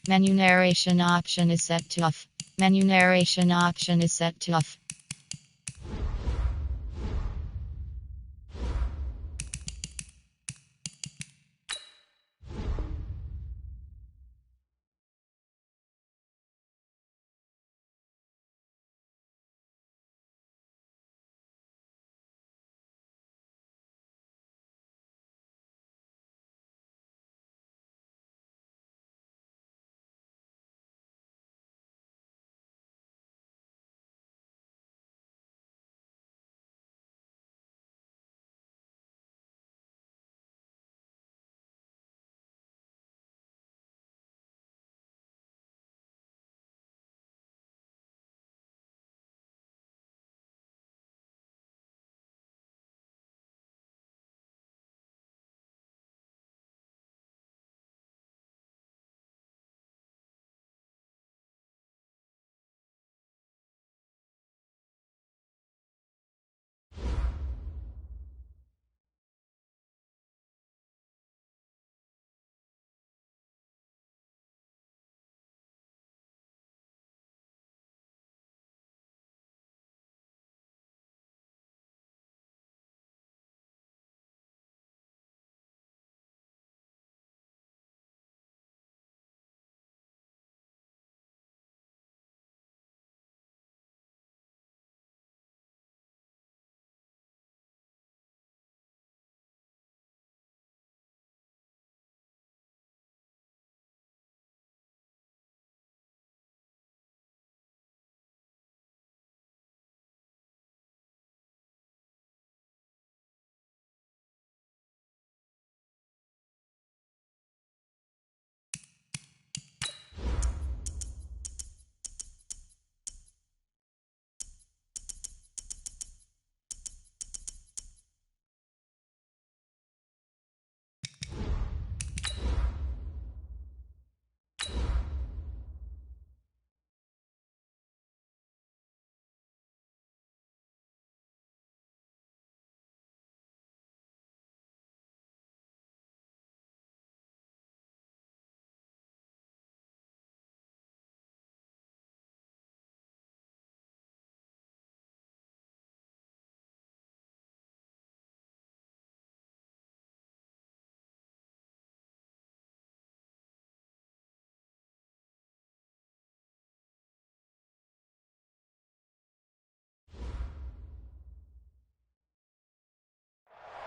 Menu narration option is set to off. Menu narration option is set to off.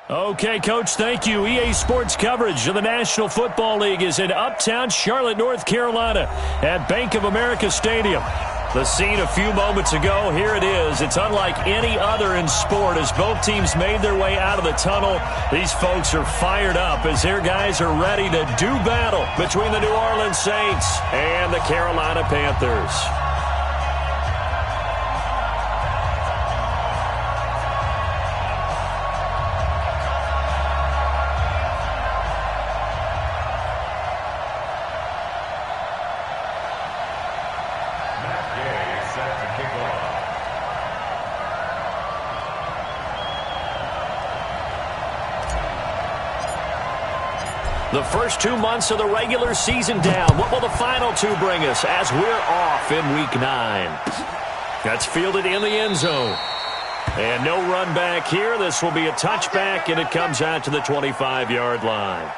Okay, Coach, thank you. EA Sports coverage of the National Football League is in uptown Charlotte, North Carolina at Bank of America Stadium. The scene a few moments ago, here it is. It's unlike any other in sport as both teams made their way out of the tunnel. These folks are fired up as their guys are ready to do battle between the New Orleans Saints and the Carolina Panthers. The first 2 months of the regular season down. What will the final two bring us as we're off in Week 9? That's fielded in the end zone. And no run back here. This will be a touchback, and it comes out to the 25-yard line.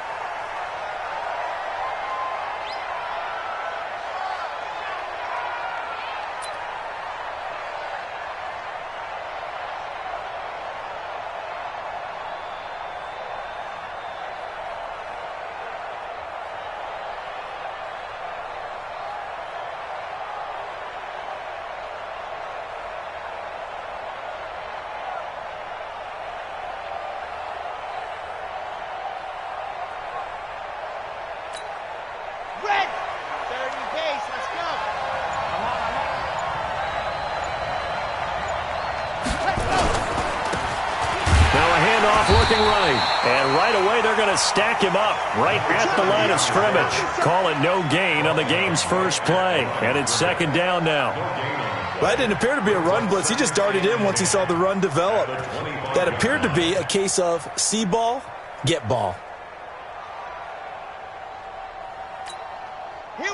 Looking right, and right away they're going to stack him up right at the line of scrimmage. Call it no gain on the game's first play, and it's second down now. Well, that didn't appear to be a run blitz. He just darted in once he saw the run develop. That appeared to be a case of see ball, get ball.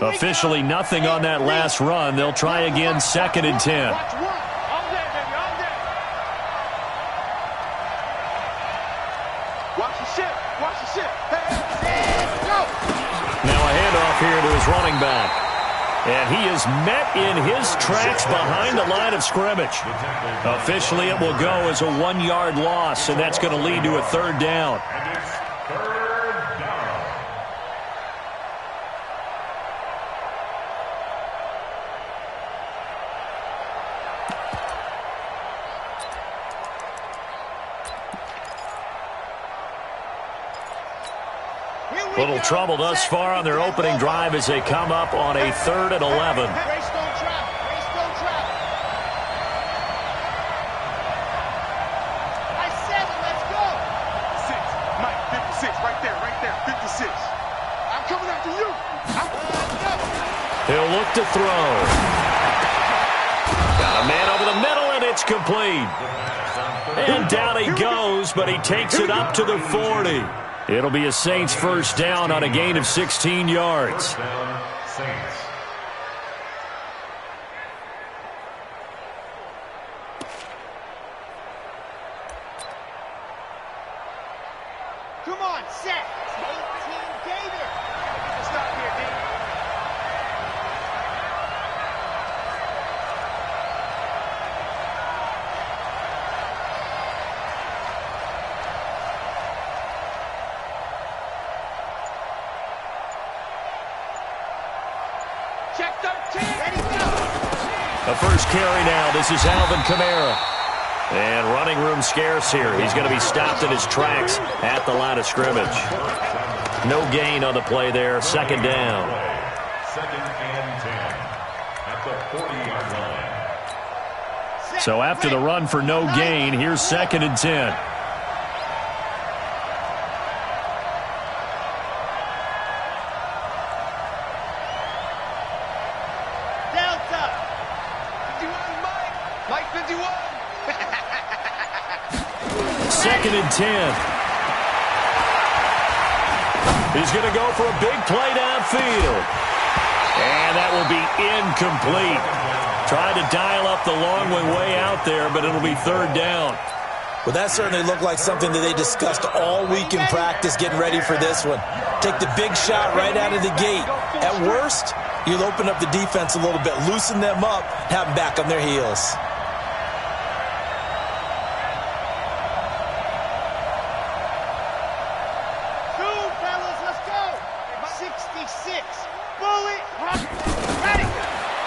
Officially nothing on that last run. They'll try again, 2nd and 10. Now a handoff here to his running back. And he is met in his tracks behind the line of scrimmage. Officially, it will go as a 1-yard loss, and that's going to lead to a 3rd down. Little trouble thus far on their opening drive as they come up on a 3rd and 11. He'll look to throw. Got a man over the middle, and it's complete. And down he goes, but he takes it up to the 40. It'll be a Saints 1st down on a gain of 16 yards. Come on, set. 18 Gator. Stop here, D. Check 13. Ready, go. The first carry now. This is Alvin Kamara. And running room scarce here. He's going to be stopped in his tracks at the line of scrimmage. No gain on the play there. 2nd down. 2nd and 10 at the 40-yard line. So after the run for no gain, here's 2nd and 10. Delta. 51, Mike 51. 2nd and 10. He's going to go for a big play downfield. And that will be incomplete. Tried to dial up the long way out there, but it'll be 3rd down. Well, that certainly looked like something that they discussed all week in practice getting ready for this one. Take the big shot right out of the gate. At worst, you'll open up the defense a little bit, loosen them up, have them back on their heels.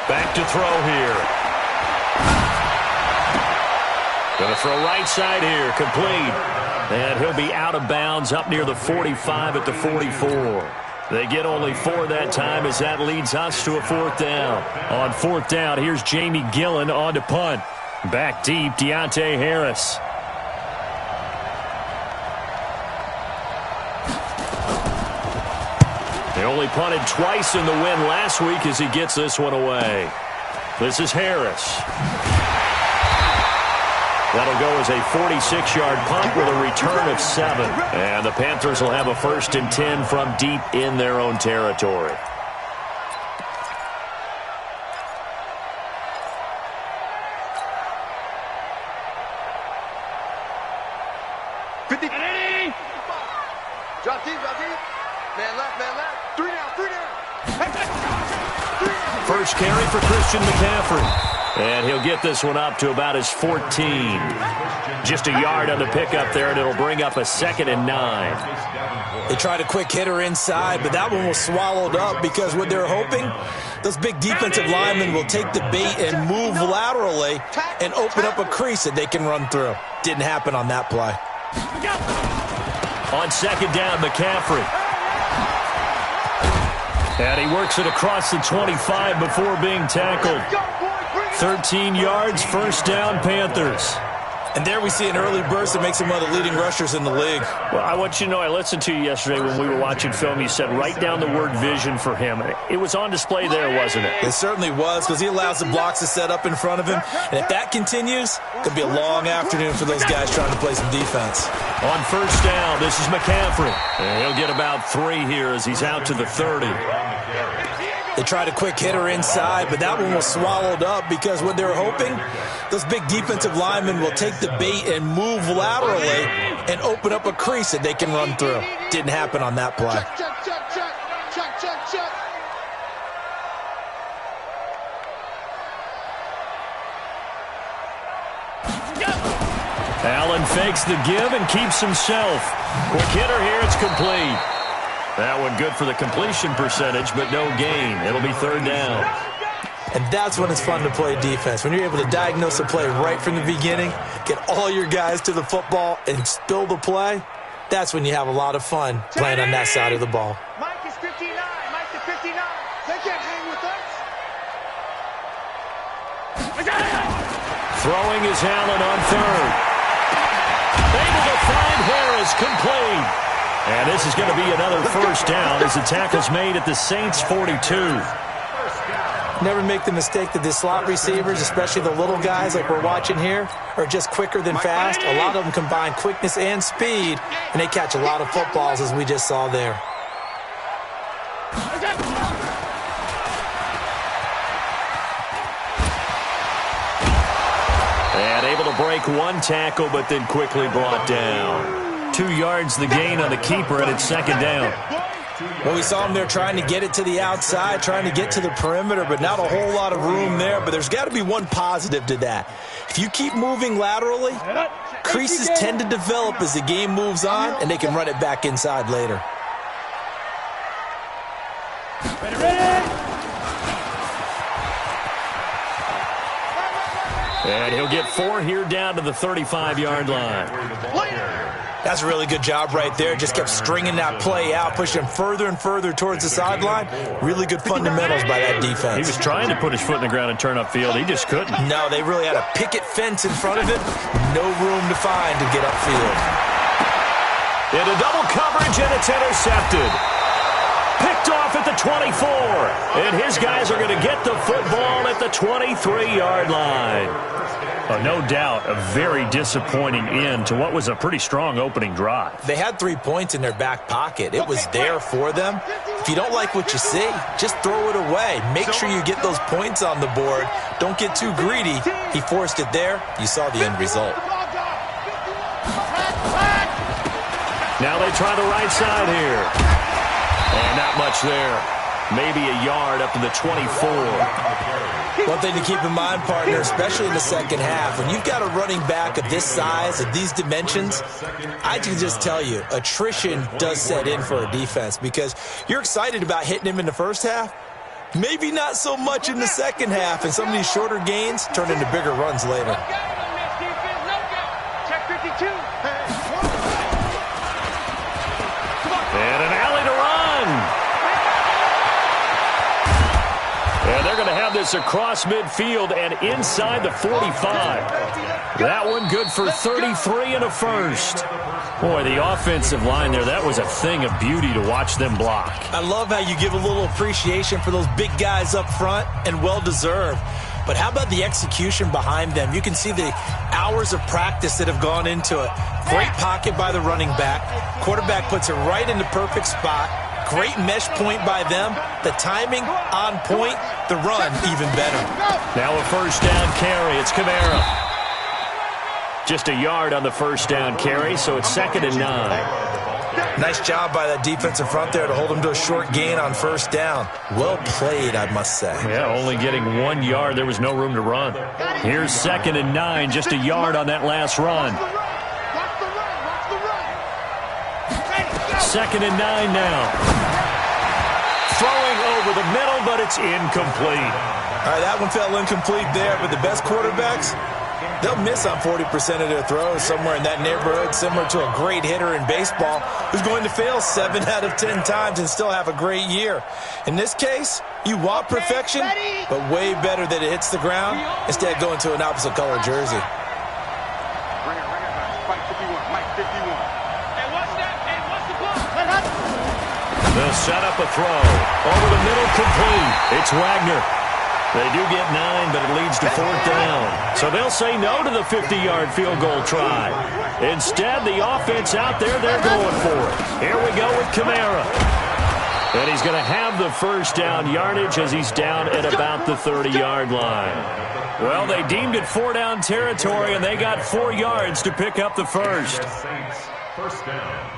Back to throw here. Going to throw right side here, complete. And he'll be out of bounds up near the 45 at the 44. They get only 4 that time as that leads us to a 4th down. On 4th down, here's Jamie Gillen on to punt. Back deep, Deontay Harris. They only punted twice in the win last week as he gets this one away. This is Harris. That'll go as a 46-yard punt with a return of 7. And the Panthers will have a 1st and 10 from deep in their own territory. Drop deep. Man left. 3 down. First carry for Christian McCaffrey. And he'll get this one up to about his 14. Just a yard on the pickup there, and it'll bring up a 2nd and 9. They tried a quick hitter inside, but that one was swallowed up because what they're hoping, those big defensive linemen will take the bait and move laterally and open up a crease that they can run through. Didn't happen on that play. On 2nd down, McCaffrey. And he works it across the 25 before being tackled. 13 yards, 1st down, Panthers. And there we see an early burst that makes him one of the leading rushers in the league. Well, I want you to know, I listened to you yesterday when we were watching film. You said write down the word vision for him. It was on display there, wasn't it? It certainly was, because he allows the blocks to set up in front of him. And if that continues, it could be a long afternoon for those guys trying to play some defense. On 1st down, this is McCaffrey. And he'll get about 3 here as he's out to the 30. They tried a quick hitter inside, but that one was swallowed up because what they're hoping, those big defensive linemen will take the bait and move laterally and open up a crease that they can run through. Didn't happen on that play. Check. Allen fakes the give and keeps himself. Quick hitter here, it's complete. That one good for the completion percentage, but no gain. It'll be third down. And that's when it's fun to play defense. When you're able to diagnose a play right from the beginning, get all your guys to the football, and spill the play, that's when you have a lot of fun playing on that side of the ball. Mike is 59. Mike to 59. They can't hang with us. Throwing is Allen on third. Able to find Harris, complete. And this is going to be another first down as the tackle's made at the Saints' 42. Never make the mistake that the slot receivers, especially the little guys like we're watching here, are just quicker than fast. A lot of them combine quickness and speed, and they catch a lot of footballs, as we just saw there. And able to break one tackle, but then quickly brought down. 2 yards the gain on the keeper, and it's second down. Well, we saw him there trying to get it to the outside, trying to get to the perimeter, but not a whole lot of room there. But there's got to be one positive to that. If you keep moving laterally, creases tend to develop as the game moves on, and they can run it back inside later. And he'll get 4 here down to the 35-yard line. That's a really good job right there. Just kept stringing that play out, pushing him further and further towards the sideline. Really good fundamentals by that defense. He was trying to put his foot in the ground and turn upfield. He just couldn't. No, they really had a picket fence in front of him. No room to find to get upfield. Into double coverage, and it's intercepted. Picked off at the 24. And his guys are going to get the football at the 23-yard line. Oh, no doubt a very disappointing end to what was a pretty strong opening drive. They had 3 points in their back pocket. It was there for them. If you don't like what you see, just throw it away. Make sure you get those points on the board. Don't get too greedy. He forced it there. You saw the end result. Now they try the right side here. And not much there. Maybe a yard up to the 24. One thing to keep in mind, partner, especially in the second half, when you've got a running back of this size, of these dimensions, I can just tell you, attrition does set in for a defense because you're excited about hitting him in the first half. Maybe not so much in the second half, and some of these shorter gains turn into bigger runs later. Check 52. And an alley to run. And they're going to have this across midfield and inside the 45. That one good for 33 and a first. Boy, the offensive line there, that was a thing of beauty to watch them block. I love how you give a little appreciation for those big guys up front, and well-deserved. But how about the execution behind them? You can see the hours of practice that have gone into it. Great pocket by the running back. Quarterback puts it right in the perfect spot. Great mesh point by them. The timing on point. The run even better. Now a first down carry. It's Kamara. Just a yard on the first down carry, so it's 2nd and 9. Nice job by that defensive front there to hold him to a short gain on first down. Well played, I must say. Yeah, only getting 1 yard. There was no room to run. Here's 2nd and 9, just a yard on that last run. 2nd and 9 now. Throwing over the middle, but it's incomplete. All right, that one fell incomplete there, but the best quarterbacks, they'll miss on 40% of their throws, somewhere in that neighborhood, similar to a great hitter in baseball who's going to fail 7 out of 10 times and still have a great year. In this case, you want perfection, but way better that it hits the ground instead of going to an opposite color jersey. Bring it. Mike 51. Mike 51. Hey, what's that? Hey, what's the block? They'll set up a throw. Over the middle, complete. It's Wagner. They do get 9, but it leads to 4th down. So they'll say no to the 50-yard field goal try. Instead, the offense out there, they're going for it. Here we go with Kamara. And he's going to have the first down yardage as he's down at about the 30-yard line. Well, they deemed it 4-down territory, and they got 4 yards to pick up the first. First down.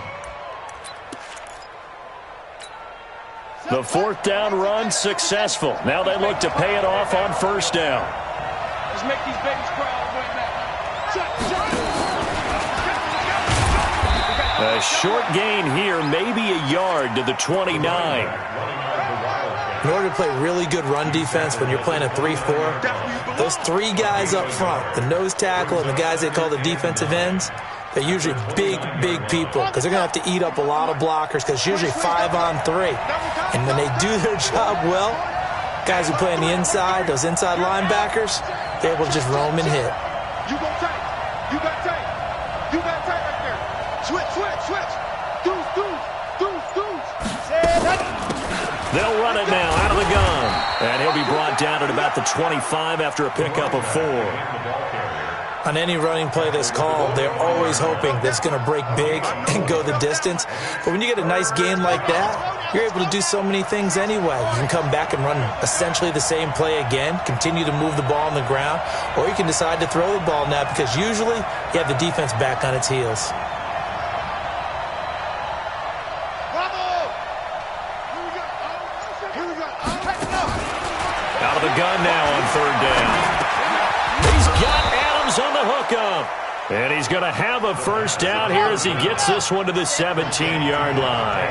The 4th down run successful. Now they look to pay it off on first down. Let's make these babies cry all the way back. A short gain here, maybe a yard to the 29. In order to play really good run defense when you're playing a 3-4, those 3 guys up front, the nose tackle and the guys they call the defensive ends, they're usually big people because they're going to have to eat up a lot of blockers because it's usually 5-on-3. And when they do their job well, guys who play on the inside, those inside linebackers, they're able to just roam and hit. You go tight. You got tight. You got tight right there. Switch. Deuce. They'll run it now out of the gun. And he'll be brought down at about the 25 after a pickup of 4. On any running play that's called, they're always hoping that it's going to break big and go the distance. But when you get a nice gain like that, you're able to do so many things anyway. You can come back and run essentially the same play again, continue to move the ball on the ground, or you can decide to throw the ball now because usually you have the defense back on its heels. Out of the gun now on 3rd down. He's got Adams on the hookup. And he's going to have a first down here as he gets this one to the 17-yard line.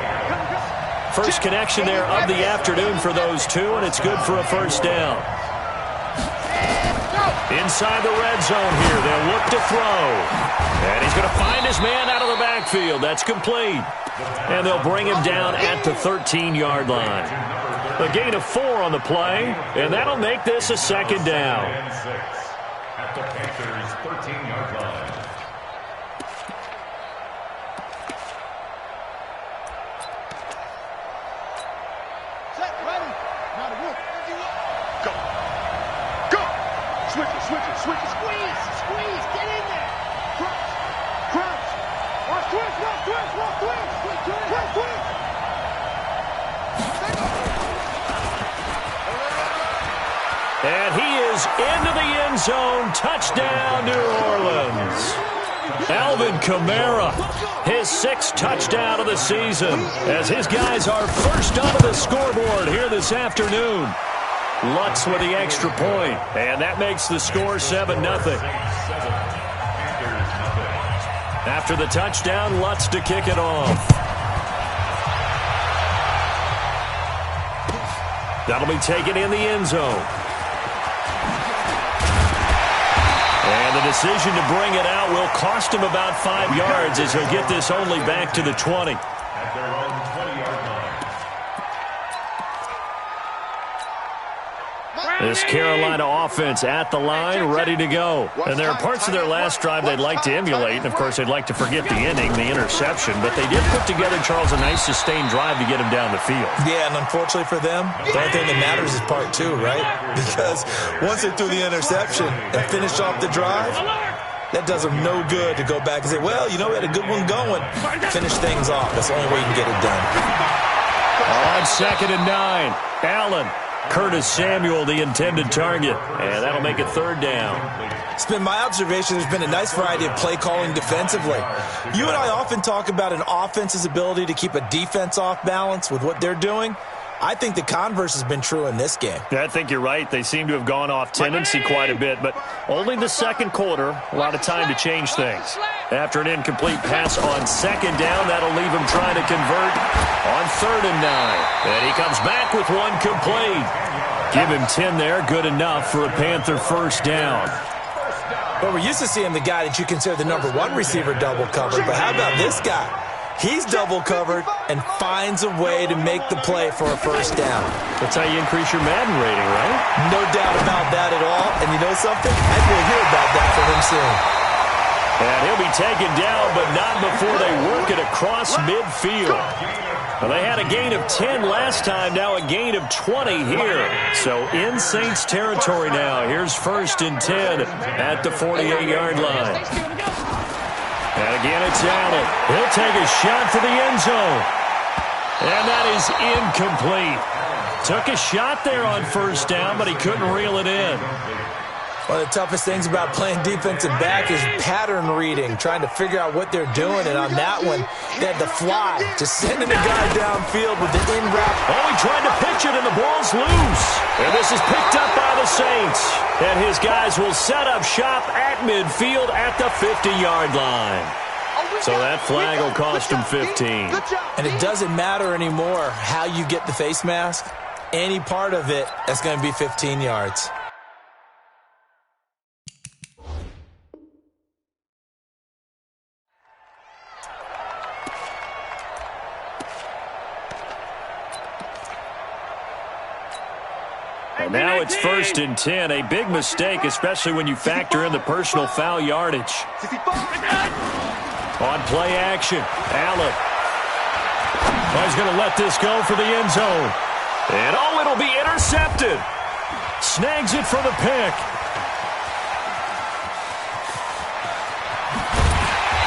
First connection there of the afternoon for those two, and it's good for a first down. Inside the red zone here, they'll look to throw. And he's going to find his man out of the backfield. That's complete. And they'll bring him down at the 13-yard line. A gain of 4 on the play, and that'll make this a second down. At the Panthers' 13-yard line. Set, ready. Now to work. Go. Switch it. Squeeze. Get in there. Crouch. Watch twist. And he is into the end zone. Touchdown, New Orleans. Alvin Kamara, his 6th touchdown of the season, as his guys are first onto the scoreboard here this afternoon. Lutz with the extra point, and that makes the score 7-0. After the touchdown, Lutz to kick it off. That'll be taken in the end zone. And the decision to bring it out will cost him about 5 yards as he'll get this only back to the 20. At their own 20-yard line. This Carolina offense at the line, ready to go. And there are parts of their last drive they'd like to emulate. And, of course, they'd like to forget the inning, the interception. But they did put together, Charles, a nice sustained drive to get him down the field. Yeah, and unfortunately for them, the only thing that matters is part 2, right? Because once they threw the interception and finished off the drive, that does them no good to go back and say, well, you know, we had a good one going. Finish things off. That's the only way you can get it done. On 2nd and 9, Allen. Curtis Samuel, the intended target. And that'll make it 3rd down. It's been my observation there's been a nice variety of play calling defensively. You and I often talk about an offense's ability to keep a defense off balance with what they're doing. I think the converse has been true in this game. I think you're right. They seem to have gone off tendency quite a bit, but only the second quarter, a lot of time to change things. After an incomplete pass on 2nd down, that'll leave him trying to convert on 3rd and 9. And he comes back with one complete. Give him 10 there, good enough for a Panther first down. Well, we're used to seeing the guy that you consider the number 1 receiver double covered, but how about this guy? He's double covered and finds a way to make the play for a first down. That's how you increase your Madden rating, right? No doubt about that at all. And you know something? I think we'll hear about that from him soon. And he'll be taken down, but not before they work it across midfield. Well, they had a gain of 10 last time, now a gain of 20 here. So in Saints territory now. Here's 1st and 10 at the 48-yard line. And again, it's Allen. He'll take a shot for the end zone. And that is incomplete. Took a shot there on first down, but he couldn't reel it in. One of the toughest things about playing defensive back is pattern reading, trying to figure out what they're doing. And on that one, they had the fly, just sending a guy downfield with the in-route. Oh, he tried to pitch it, and the ball's loose. And this is picked up by the Saints. And his guys will set up shop at midfield at the 50-yard line. So that flag will cost him 15. And it doesn't matter anymore how you get the face mask. Any part of it, that's going to be 15 yards. And now it's 1st and 10. A big mistake, especially when you factor in the personal foul yardage. On play action, Allen. Oh, he's going to let this go for the end zone. And oh, it'll be intercepted. Snags it for the pick.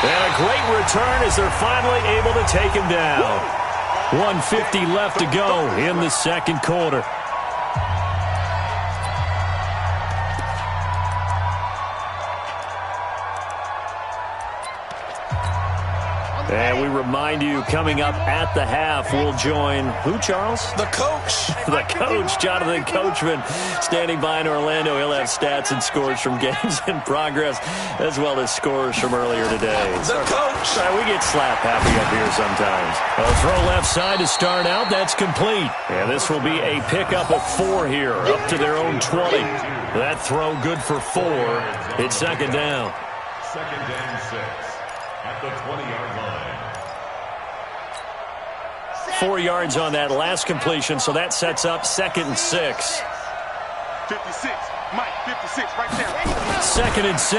And a great return as they're finally able to take him down. 1:50 left to go in the second quarter. And we remind you, coming up at the half, we'll join who, Charles? The coach. The coach, Jonathan Coachman, standing by in Orlando. He'll have stats and scores from games in progress, as well as scores from earlier today. The coach. We get slap happy up here sometimes. A throw left side to start out. That's complete. And this will be a pickup of 4 here, up to their own 20. That throw good for 4. It's second down. 2nd and 6 at the 20-yard line. 4 yards on that last completion, so that sets up 2nd and 6. 56, Mike, 56, right there. 2nd and 6.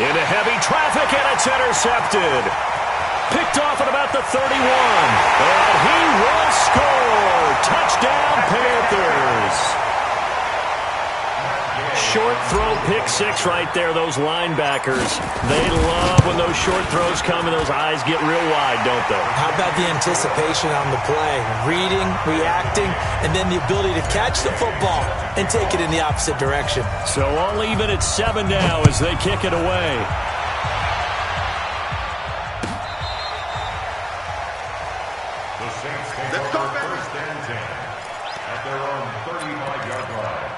Into heavy traffic, and it's intercepted. Picked off at about the 31. And he will score. Touchdown, Panthers. Short throw, pick 6 right there. Those linebackers, they love when those short throws come and those eyes get real wide, don't they? How about the anticipation on the play? Reading, reacting, and then the ability to catch the football and take it in the opposite direction. So all even at 7 now as they kick it away. The Saints take over 1st and 10 at their own 35-yard line.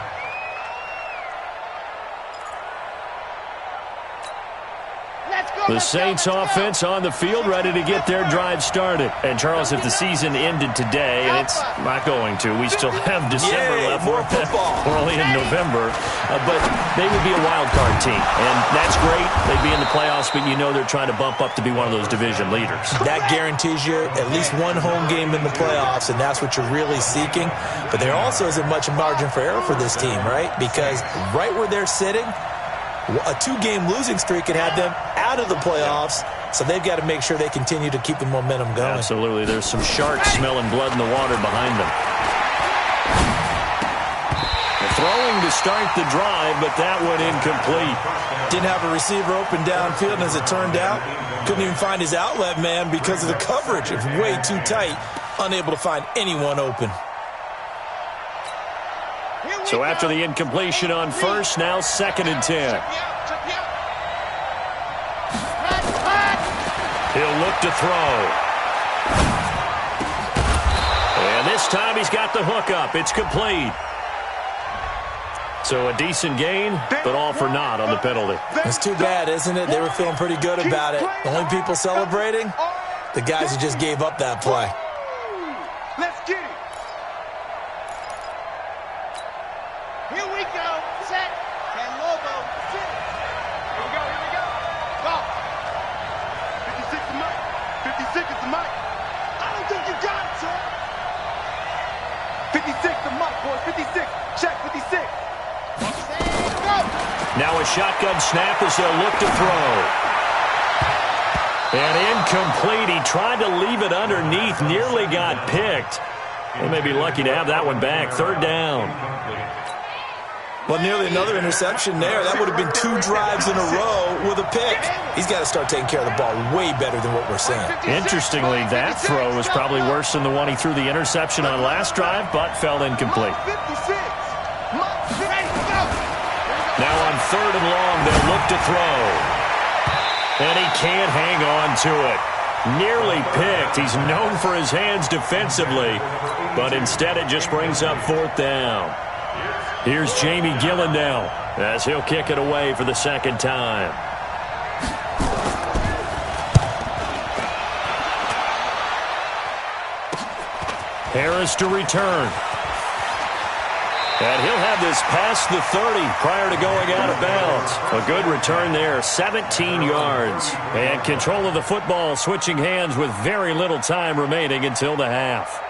The Saints offense on the field, ready to get their drive started. And, Charles, if the season ended today, and it's not going to, we still have December left. More football. We're only in November. But they would be a wild card team. And that's great. They'd be in the playoffs, but you know they're trying to bump up to be one of those division leaders. That guarantees you at least one home game in the playoffs, and that's what you're really seeking. But there also isn't much margin for error for this team, right? Because right where they're sitting, a 2-game losing streak can have them out of the playoffs, so they've got to make sure they continue to keep the momentum going. Absolutely. There's some sharks smelling blood in the water behind them. Throwing to start the drive, but that one incomplete. Didn't have a receiver open downfield, and as it turned out, couldn't even find his outlet man because of the coverage. It's way too tight, unable to find anyone open. So after the incompletion on first, now 2nd and 10. He'll look to throw. And this time he's got the hook up. It's complete. So a decent gain, but all for naught on the penalty. It's too bad, isn't it? They were feeling pretty good about it. The only people celebrating, the guys who just gave up that play. Let's get it. Here we go. Set. And logo. Sit. Here we go. Here we go. Go. 56 to Mike. 56 is the Mike. I don't think you got it, sir. 56 to Mike, boys. 56. Check 56. Now a shotgun snap as they'll look to throw. And incomplete. He tried to leave it underneath. Nearly got picked. They may be lucky to have that one back. 3rd down. Well, nearly another interception there. That would have been 2 drives in a row with a pick. He's got to start taking care of the ball way better than what we're seeing. Interestingly, that throw was probably worse than the one he threw the interception on last drive, but fell incomplete. Now on 3rd and long, they'll look to throw. And he can't hang on to it. Nearly picked. He's known for his hands defensively, but instead it just brings up 4th down. Here's Jamie Gillendale as he'll kick it away for the 2nd time. Harris to return. And he'll have this past the 30 prior to going out of bounds. A good return there, 17 yards. And control of the football switching hands with very little time remaining until the half.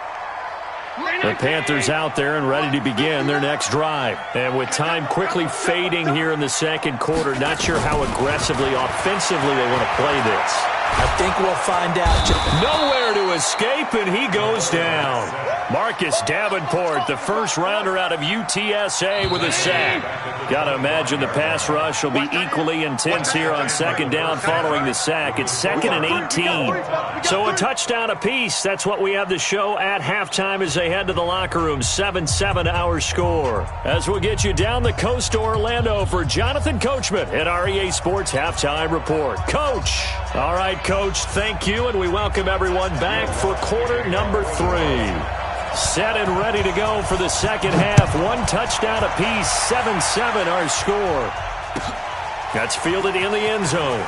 The Panthers out there and ready to begin their next drive. And with time quickly fading here in the 2nd quarter, not sure how aggressively, offensively they want to play this. I think we'll find out. Nowhere to escape, and he goes down. Marcus Davenport, the first rounder out of UTSA with a sack. Got to imagine the pass rush will be equally intense here on 2nd down following the sack. It's 2nd and 18. So a touchdown apiece. That's what we have to show at halftime as they head to the locker room. 7-7 our score. As we'll get you down the coast to Orlando for Jonathan Coachman at our EA Sports Halftime Report. Coach. All right, Coach, thank you, and we welcome everyone back for quarter number 3. Set and ready to go for the 2nd half. 1 touchdown apiece, 7-7 our score. That's fielded in the end zone.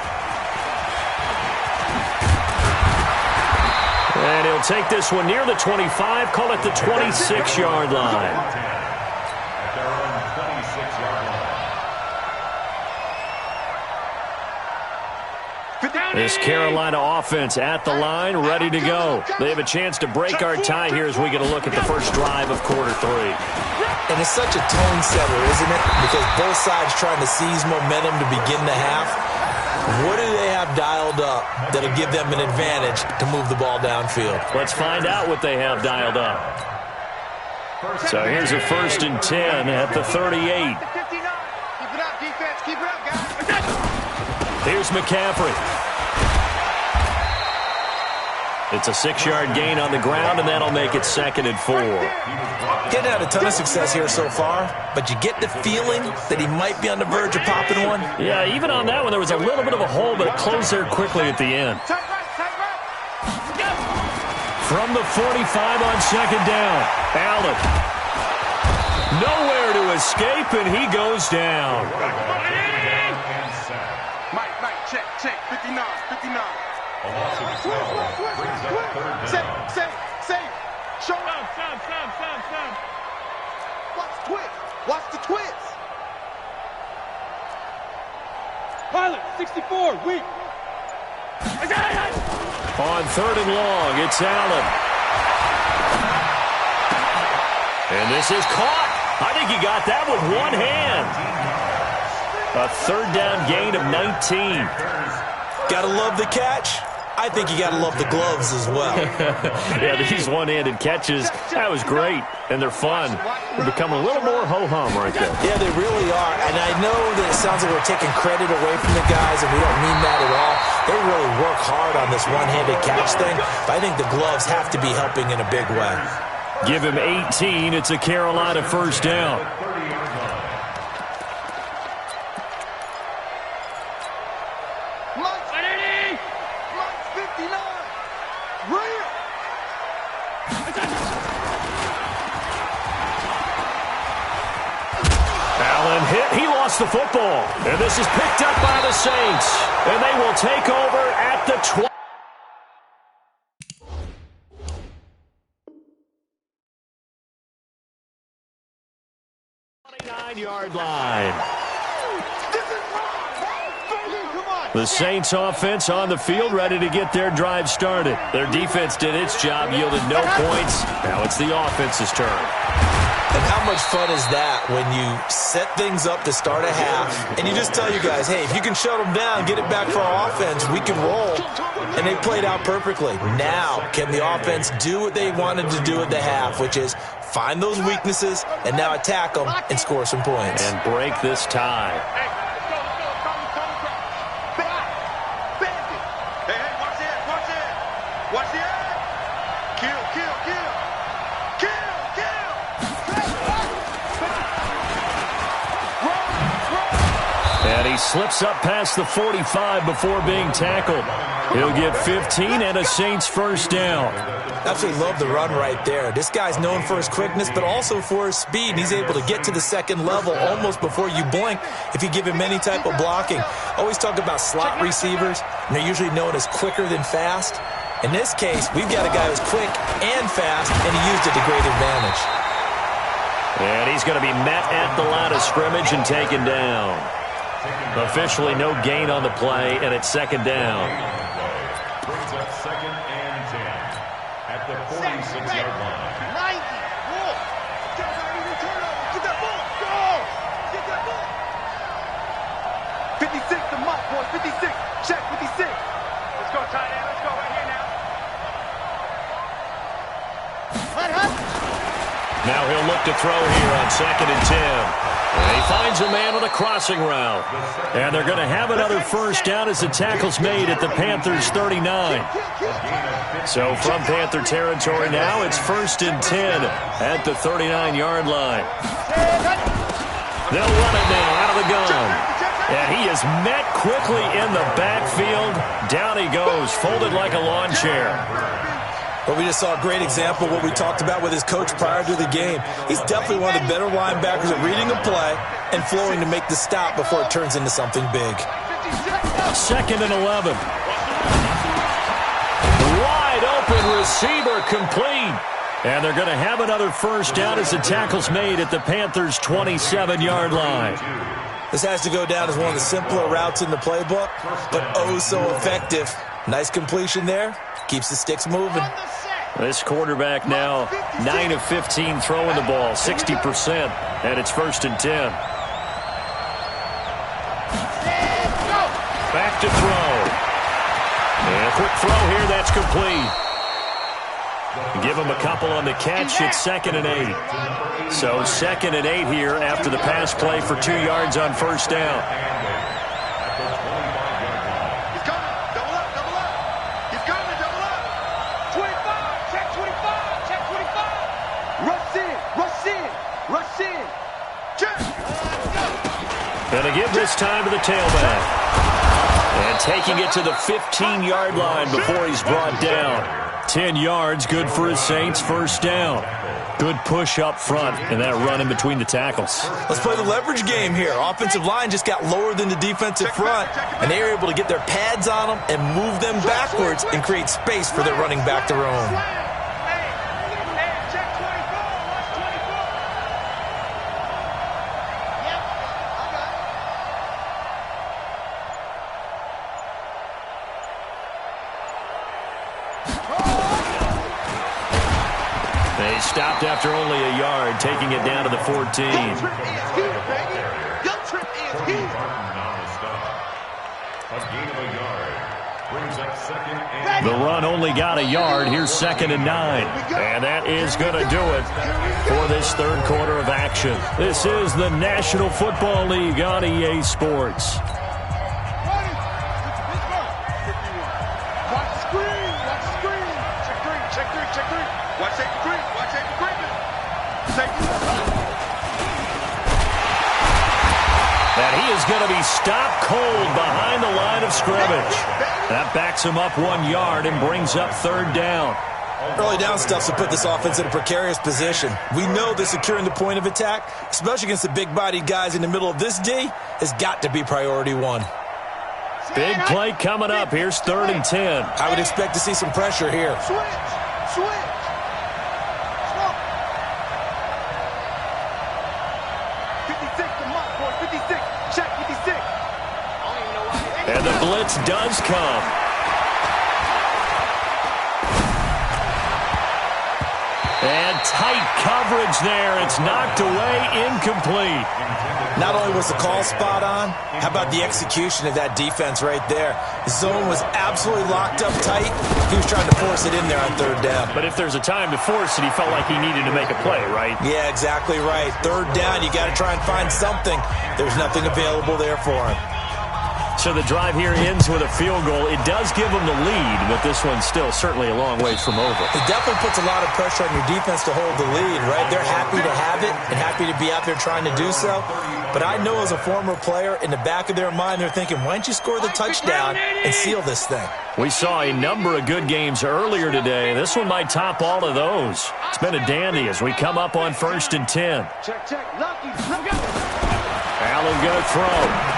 And he'll take this one near the 25, call it the 26-yard line. This Carolina offense at the line, ready to go. They have a chance to break our tie here as we get a look at the first drive of quarter 3. And it's such a tone setter, isn't it? Because both sides trying to seize momentum to begin the half. What do they have dialed up that'll give them an advantage to move the ball downfield? Let's find out what they have dialed up. So here's a 1st and 10 at the 38. Keep it up, defense. Keep it up, guys. Here's McCaffrey. It's a 6-yard gain on the ground, and that'll make it 2nd and 4. Getting had a ton of success here so far, but you get the feeling that he might be on the verge of popping one. Yeah, even on that one, there was a little bit of a hole, but it closed there quickly at the end. From the 45 on 2nd down, Allen. Nowhere to escape, and he goes down. Mike, check, 59. Safe. Show up. Watch the twist. Pilot, 64, weak. On 3rd and long, it's Allen. And this is caught. I think he got that with one hand. A 3rd down gain of 19. Gotta love the catch. I think you gotta love the gloves as well. Yeah, these one-handed catches, that was great, and they're fun. They're becoming a little more ho-hum right there. Yeah, they really are, and I know that it sounds like we're taking credit away from the guys, and we don't mean that at all. They really work hard on this one-handed catch thing, but I think the gloves have to be helping in a big way. Give him 18, it's a Carolina 1st down. The football, and this is picked up by the Saints, and they will take over at the 29-yard line. The Saints offense on the field, ready to get their drive started. Their defense did its job, yielded no points. Now it's the offense's turn. And how much fun is that when you set things up to start a half, and you just tell your guys, hey, if you can shut them down, get it back for our offense, we can roll. And they played out perfectly. Now, can the offense do what they wanted to do at the half, which is find those weaknesses and now attack them and score some points. And break this tie. And he slips up past the 45 before being tackled. He'll get 15 and a Saints first down. Absolutely love the run right there. This guy's known for his quickness, but also for his speed. He's able to get to the second level almost before you blink if you give him any type of blocking. Always talk about slot receivers, and they're usually known as quicker than fast. In this case, we've got a guy who's quick and fast, and he used it to great advantage. And he's going to be met at the line of scrimmage and taken down. Officially no gain on the play, and it's second down. Brings up 2nd and 10 at the 46-yard line. 90. Whoa. Get that ball. Go. Get that ball. 56 to Mike, boys. 56. Check 56. Let's go, tight end. Let's go right here now. Now he'll look to throw here on 2nd and 10. And he finds a man on a crossing route. And they're going to have another first down as the tackle's made at the Panthers 39. So from Panther territory now, it's 1st and 10 at the 39-yard line. They'll run it now out of the gun. And he is met quickly in the backfield. Down he goes, folded like a lawn chair. Well, we just saw a great example of what we talked about with his coach prior to the game. He's definitely one of the better linebackers at reading a play and flowing to make the stop before it turns into something big. 2nd and 11. Wide open receiver complete. And they're going to have another first down as the tackle's made at the Panthers' 27-yard line. This has to go down as one of the simpler routes in the playbook, but oh so effective. Nice completion there. Keeps the sticks moving. This quarterback now 9 of 15 throwing the ball, 60%, and it's 1st and 10. Back to throw. And a quick throw here, that's complete. Give him a couple on the catch. It's 2nd and 8. So 2nd and 8 here after the pass play for 2 yards on first down. Going to give this time to the tailback. And taking it to the 15-yard line before he's brought down. 10 yards, good for his Saints, first down. Good push up front and that run in between the tackles. Let's play the leverage game here. Offensive line just got lower than the defensive front, and they were able to get their pads on them and move them backwards and create space for their running back to roam. They stopped after only a yard, taking it down to the 14. The run only got a yard. Here's 2nd and 9. And that is going to do it for this third quarter of action. This is the National Football League on EA Sports. And he is going to be stopped cold behind the line of scrimmage. That backs him up 1 yard and brings up 3rd down. Early down stuff to put this offense in a precarious position. We know that securing the point of attack, especially against the big-bodied guys in the middle of this D, has got to be priority 1. Big play coming up. Here's 3rd and 10. I would expect to see some pressure here. Switch. And the blitz does come. And tight coverage there. It's knocked away, incomplete. Not only was the call spot on, how about the execution of that defense right there? The zone was absolutely locked up tight. He was trying to force it in there on third down. But if there's a time to force it, he felt like he needed to make a play, right? Yeah, exactly right. Third down, you got to try and find something. There's nothing available there for him. So the drive here ends with a field goal. It does give them the lead, but this one's still certainly a long ways from over. It definitely puts a lot of pressure on your defense to hold the lead, right? They're happy to have it and happy to be out there trying to do so. But I know as a former player, in the back of their mind, they're thinking, why don't you score the touchdown and seal this thing? We saw a number of good games earlier today. This one might top all of those. It's been a dandy as we come up on 1st and 10. Allen going to throw.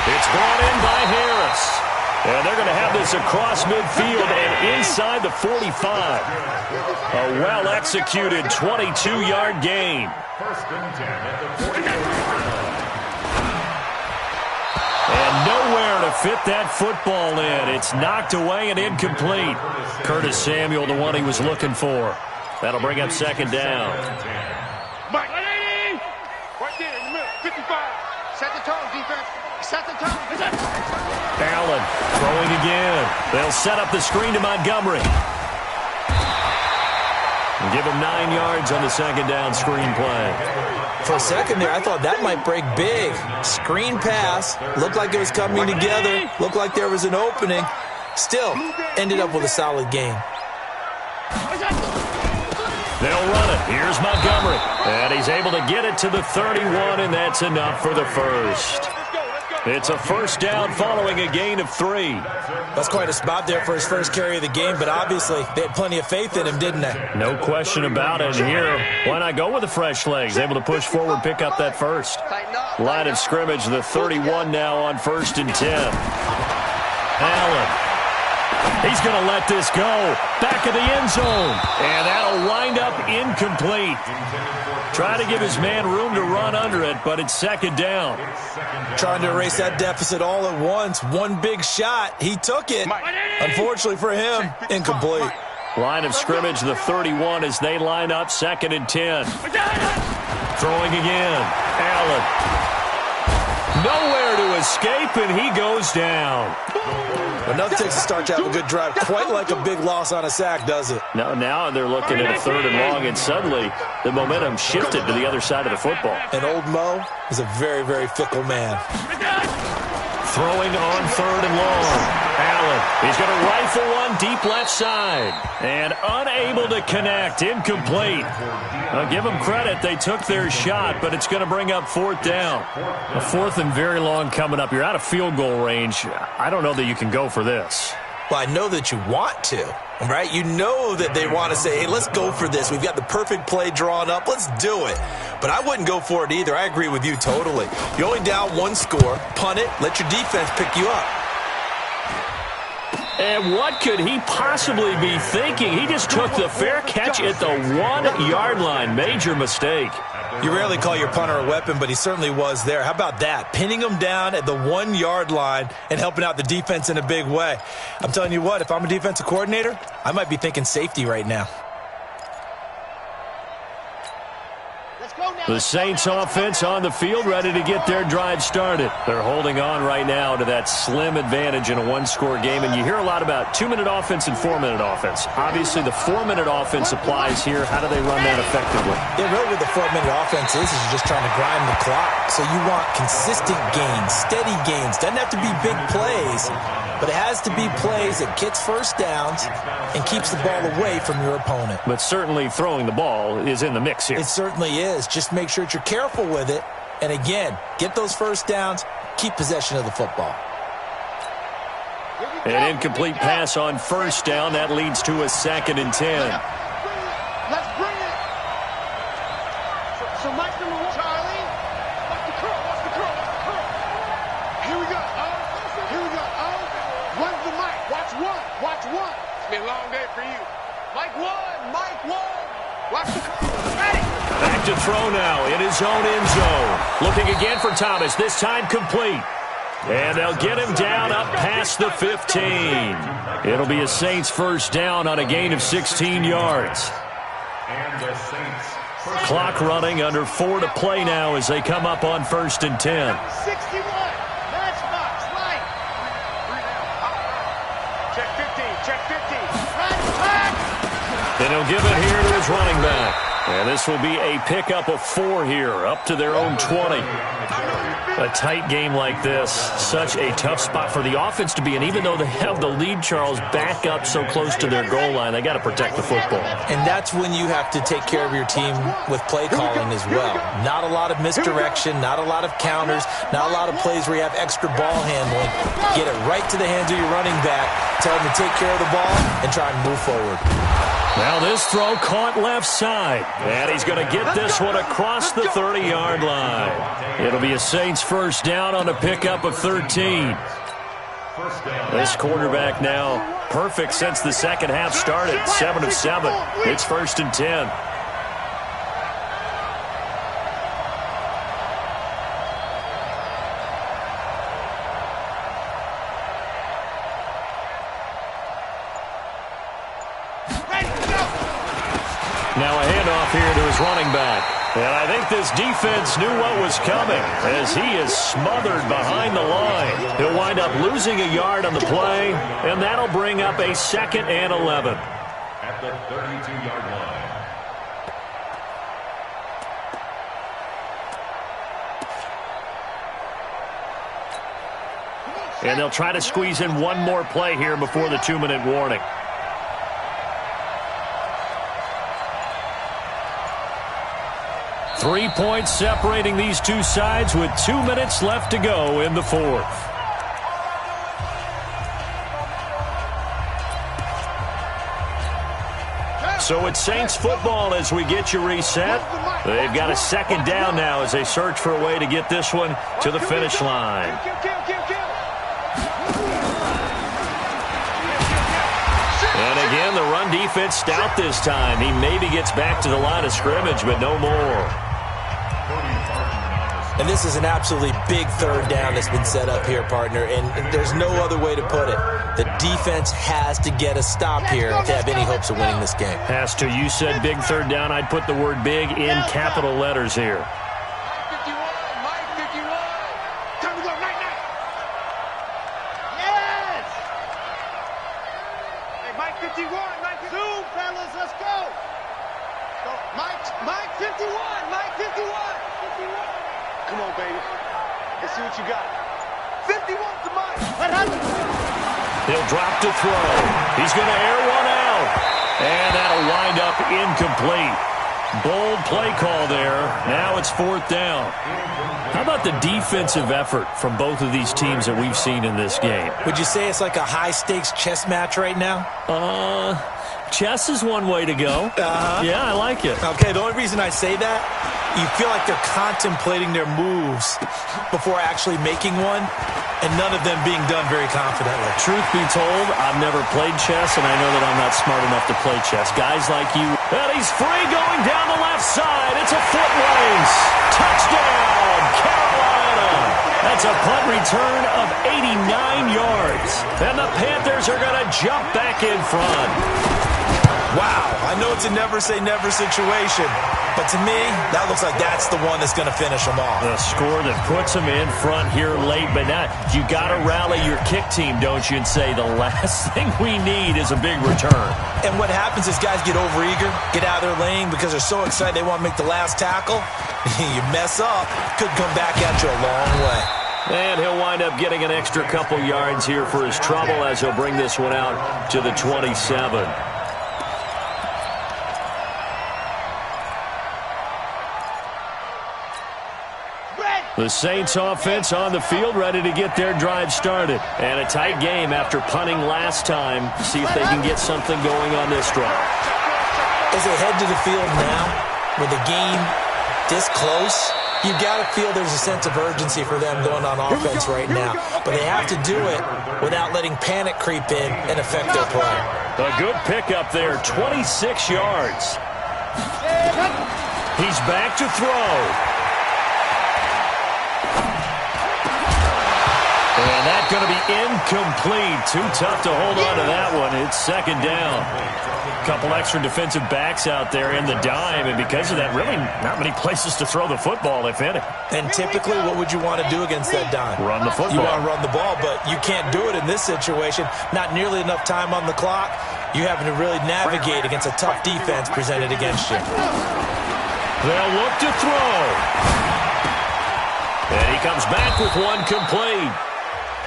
It's brought in by Harris. And they're going to have this across midfield and inside the 45. A well-executed 22-yard gain. 1st and 10 at the 40. And nowhere to fit that football in. It's knocked away and incomplete. Curtis Samuel, the one he was looking for. That'll bring up 2nd down. Mike, right there in the middle, 55. Set the tone, defense. Set the tone. Allen throwing again. They'll set up the screen to Montgomery. And give him 9 yards on the 2nd down screen play. For a second there, I thought that might break big. Screen pass. Looked like it was coming together. Looked like there was an opening. Still, ended up with a solid game. They'll run it. Here's Montgomery. And he's able to get it to the 31, and that's enough for the first. It's a 1st down following a gain of 3. That's quite a spot there for his first carry of the game, but obviously they had plenty of faith in him, didn't they? No question about it here. Why not go with the fresh legs? Able to push forward, pick up that first. Line of scrimmage, the 31 now on 1st and 10. Allen. He's going to let this go. Back of the end zone. And that'll wind up incomplete. Try to give his man room to run under it, but it's 2nd down. Trying to erase that deficit all at once. One big shot. He took it. Unfortunately for him, incomplete. Line of scrimmage, the 31 as they line up 2nd and 10. Throwing again. Allen. Nowhere to escape, and he goes down. Enough takes to start to have a good drive. Quite like a big loss on a sack, does it? No, now they're looking at a 3rd and long, and suddenly the momentum shifted to the other side of the football. And old Mo is a very, very fickle man. Throwing on 3rd and long. Allen, he's going to rifle one deep left side. And unable to connect, incomplete. Now give them credit, they took their shot, but it's going to bring up 4th down. A 4th and very long coming up. You're out of field goal range. I don't know that you can go for this. Well, I know that you want to, right? You know that they want to say, hey, let's go for this. We've got the perfect play drawn up. Let's do it. But I wouldn't go for it either. I agree with you totally. You're only down 1 score. Punt it. Let your defense pick you up. And what could he possibly be thinking? He just took the fair catch at the 1-yard line. Major mistake. You rarely call your punter a weapon, but he certainly was there. How about that? Pinning him down at the 1-yard line and helping out the defense in a big way. I'm telling you what, if I'm a defensive coordinator, I might be thinking safety right now. The Saints offense on the field, ready to get their drive started. They're holding on right now to that slim advantage in a 1-score game, and you hear a lot about 2-minute offense and 4-minute offense. Obviously, the 4-minute offense applies here. How do they run that effectively? Yeah, really what the 4-minute offense is you're just trying to grind the clock. So you want consistent gains, steady gains. Doesn't have to be big plays, but it has to be plays that gets first downs and keeps the ball away from your opponent. But certainly throwing the ball is in the mix here. It certainly is. Just make sure that you're careful with it. And again, get those first downs, keep possession of the football. An incomplete pass on 1st down. That leads to a 2nd and 10. Let's bring it. So Mike number 1, Charlie. Watch the curl, watch the curl, watch the curl. Here we go. Here we go. Runs the mic. Watch 1. Watch 1. It's been a long day for you. Mike 1. Mike 1. Watch the curl. Ready. Back to throw now in his own end zone. Looking again for Thomas, this time complete. And they'll get him down up past the 15. It'll be a Saints 1st down on a gain of 16 yards. And the Saints. Clock running, under 4 to play now as they come up on 1st and 10. 61. Matchbox, right. Check 15. Check 15. And he'll give it here to his running back. And this will be a pickup of 4 here, up to their own 20. A tight game like this, such a tough spot for the offense to be in. Even though they have the lead, Charles, back up so close to their goal line, they got to protect the football. And that's when you have to take care of your team with play calling as well. Not a lot of misdirection, not a lot of counters, not a lot of plays where you have extra ball handling. Get it right to the hands of your running back, tell them to take care of the ball, and try and move forward. Now this throw caught left side. And he's going to get this one across the 30-yard line. It'll be a Saints first down on a pickup of 13. This quarterback now perfect since the second half started. 7 of 7. It's 1st and 10. Now a handoff here to his running back. And I think this defense knew what was coming as he is smothered behind the line. He'll wind up losing a yard on the play, and that'll bring up a 2nd and 11. At the 32-yard line. And they'll try to squeeze in one more play here before the 2-minute warning. 3 points separating these two sides with 2 minutes left to go in the 4th. So it's Saints football as we get you reset. They've got a 2nd down now as they search for a way to get this one to the finish line. And again, the run defense stout this time. He maybe gets back to the line of scrimmage, but no more. And this is an absolutely big 3rd down that's been set up here, partner, and there's no other way to put it. The defense has to get a stop here if they have any hopes of winning this game. Has to. You said big 3rd down. I'd put the word big in capital letters here. Mike 51. Time to go, night. Yes. Hey, Mike 51. Mike, zoom, fellas, let's go. Mike 51. Mike 51. 51. Come on, baby. Let's see what you got. 51 to Mike. He'll drop to throw. He's going to air one out. And that'll wind up incomplete. Bold play call there. Now it's 4th down. How about the defensive effort from both of these teams that we've seen in this game? Would you say it's like a high-stakes chess match right now? Chess is one way to go. Yeah, I like it. Okay, the only reason I say that, you feel like they're contemplating their moves before actually making one, and none of them being done very confidently. Truth be told, I've never played chess, and I know that I'm not smart enough to play chess. Guys like you, and he's free going down the left side. It's a foot race. Touchdown, Carolina. That's a punt return of 89 yards. And the Panthers are going to jump back in front. Wow, I know it's a never-say-never situation, but to me, that looks like that's the one that's going to finish them off. The score that puts them in front here late, but now you got to rally your kick team, don't you, and say the last thing we need is a big return. And what happens is guys get overeager, get out of their lane because they're so excited they want to make the last tackle. You mess up, could come back at you a long way. And he'll wind up getting an extra couple yards here for his trouble as he'll bring this one out to the 27. The Saints offense on the field ready to get their drive started. And a tight game after punting last time. See if they can get something going on this drive. As they head to the field now, with the game this close, you've got to feel there's a sense of urgency for them going on offense right now. But they have to do it without letting panic creep in and affect their play. A good pickup there, 26 yards. He's back to throw. And that going to be incomplete. Too tough to hold on to that one. It's second down. A couple extra defensive backs out there in the dime, and because of that, really not many places to throw the football, if any. And typically, what would you want to do against that dime? Run the football. You want to run the ball, but you can't do it in this situation. Not nearly enough time on the clock. You having to really navigate against a tough defense presented against you. They'll look to throw. And he comes back with one complete.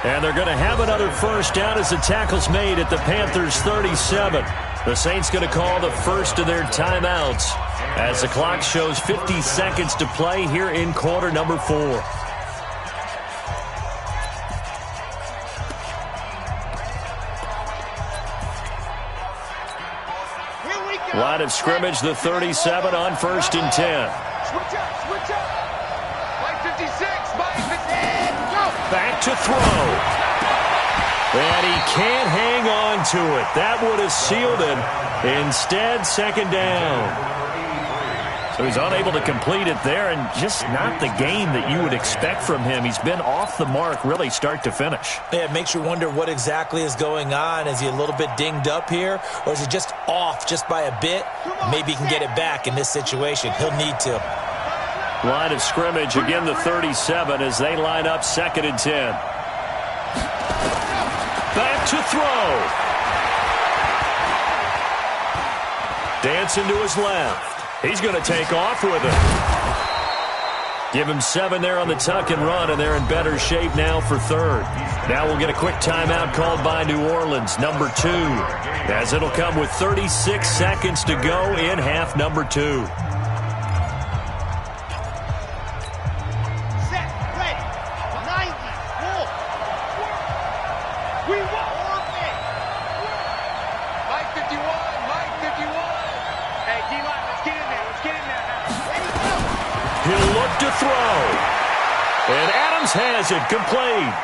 And they're going to have another first down as the tackle's made at the Panthers' 37. The Saints going to call the first of their timeouts as the clock shows 50 seconds to play here in quarter number 4. Line of scrimmage, the 37 on 1st and 10. Switch up, switch up. Mike 56, Mike 58, go. Back to throw. And he can't hang on to it. That would have sealed it. Instead, second down. So he's unable to complete it there, and just not the game that you would expect from him. He's been off the mark really start to finish. Yeah, it makes you wonder what exactly is going on. Is he a little bit dinged up here, or is he just off just by a bit? Maybe he can get it back in this situation. He'll need to. Line of scrimmage, again the 37 as they line up 2nd and 10. Back to throw. Dancing to his left. He's going to take off with it. Give him 7 there on the tuck and run, and they're in better shape now for 3rd. Now we'll get a quick timeout called by New Orleans, number 2, as it'll come with 36 seconds to go in half number 2. Set, ready, 94. We want Mike 51, Mike 51. Hey, D-line, let's get in there. Let's get in there now. Ready, go. He'll look to throw. And Adams has it complete.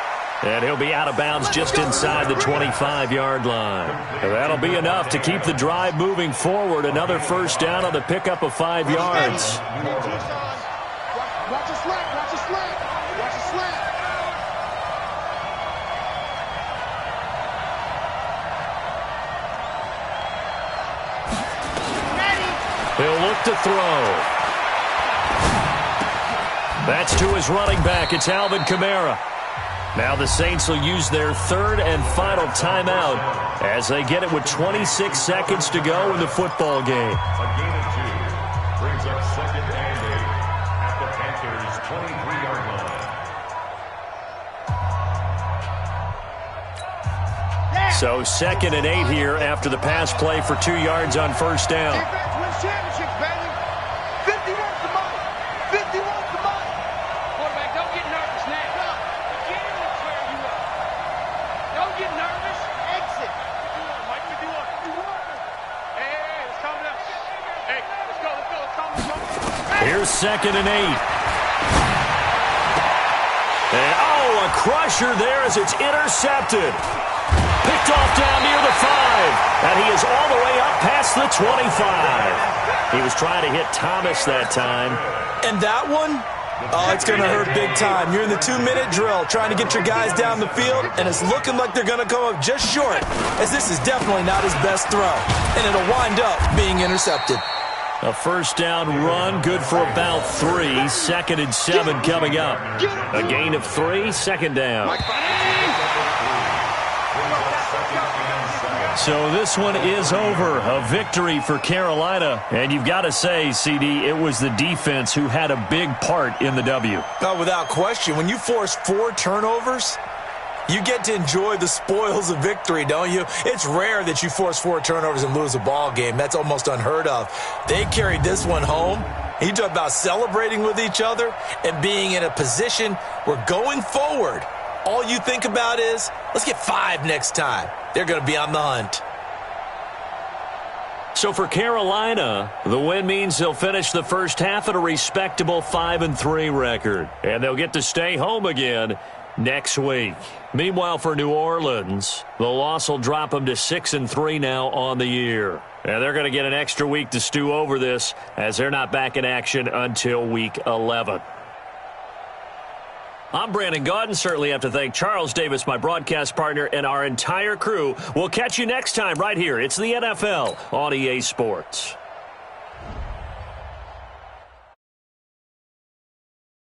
And he'll be out of bounds just inside the 25-yard line. And that'll be enough to keep the drive moving forward. Another first down on the pickup of 5 yards. Watch your slant, watch your slant. Watch your slant. Ready. He'll look to throw. That's to his running back. It's Alvin Kamara. Now the Saints will use their 3rd and final timeout as they get it with 26 seconds to go in the football game. A gain of 2 brings up 2nd and 8 at the Panthers' 23-yard line. So 2nd and 8 here after the pass play for 2 yards on first down. Defense wins championships, baby. 50 wants the money. 50 wants the money. Quarterback, don't get nervous now. Get in and square you up. Don't get nervous. Exit. 51, Mike 51. Hey, let's calm down. Hey, let's go, let's go. Let's calm down. Here's 2nd and 8. And, oh, a crusher there as it's intercepted. Picked off down near the 5. And he is all the way up past the 25. He was trying to hit Thomas that time. And that one, oh, it's going to hurt big time. You're in the 2-minute drill trying to get your guys down the field, and it's looking like they're going to come up just short, as this is definitely not his best throw. And it'll wind up being intercepted. A first down run, good for about 3. 2nd and 7 coming up. A gain of 3, 2nd down. So this one is over. A victory for Carolina. And you've got to say, CD, it was the defense who had a big part in the W. Oh, without question. When you force 4 turnovers, you get to enjoy the spoils of victory, don't you? It's rare that you force 4 turnovers and lose a ball game. That's almost unheard of. They carried this one home. You talk about celebrating with each other and being in a position where going forward, all you think about is, let's get 5 next time. They're going to be on the hunt. So for Carolina, the win means they'll finish the first half at a respectable 5-3 record. And they'll get to stay home again next week. Meanwhile, for New Orleans, the loss will drop them to 6-3 now on the year. And they're going to get an extra week to stew over this as they're not back in action until week 11. I'm Brandon Gaudin. Certainly have to thank Charles Davis, my broadcast partner, and our entire crew. We'll catch you next time right here. It's the NFL on EA Sports.